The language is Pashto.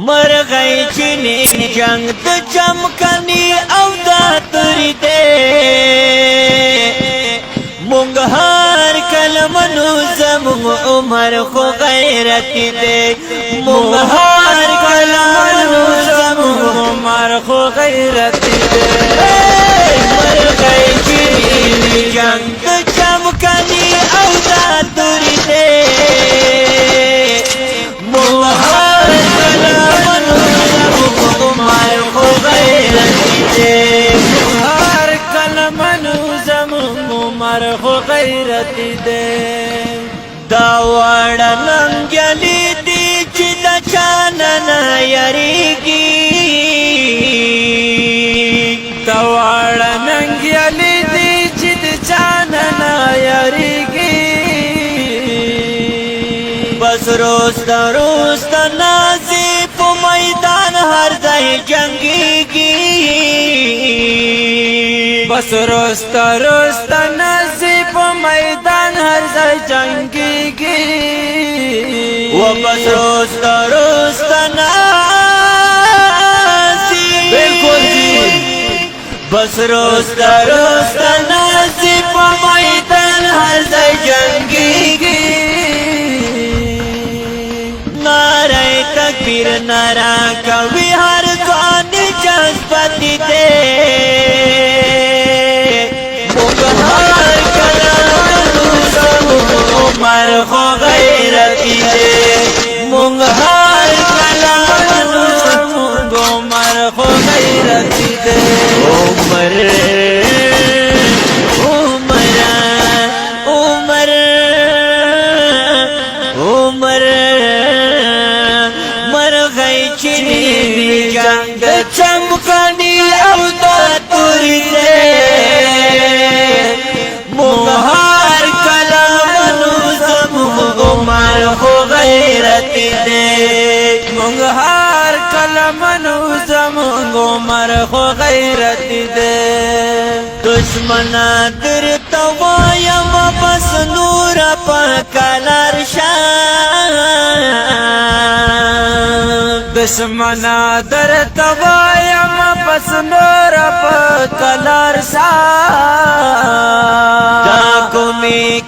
مرغی چینی جنگ د چمکنی او دا توری دے مونږ هر کلمنو زمونږ عمر خو غیرتی دے مونږ هر کلمنو زمونږ عمر خو غیرتی دے مرغی چینی جنگ د چمکنی او دا توری دے مونږ هر کلمنو زمونږ عمر خو غیرتی دے هر کلمنو زمونږ عمر خو غیرتی دے دا وړه ننګیالي دي چې د چا نه نه یریږي دا وړه ننګیالي دي چې د چا نه نه یریږي بس روست روست نازي په میدان هر ځای جنګيږي بس روست روست نازي په میدان هر ځای جنګيږي و بس روست روست نازي بالکل جی بس روست روست نازي په میدان هر ځای جنګيږي نعره تکبیر نعره کوي هر ځوان جذبتي دے مونږ هر کلمنو زمونږ عمر خو غیرتی دے مونږ هر کلمنو زمونږ عمر خو غیرتی دے عمر جنگ چمکنی او دا توری دے مونږ هر کلمنو زمونږ عمر خو غیرتی دے مونږ هر کلمنو زمونږ عمر خو غیرتی دے دشمنا درته وایم بس نور په کلر دشمنا درته وایم پس نور په کلر دا کومې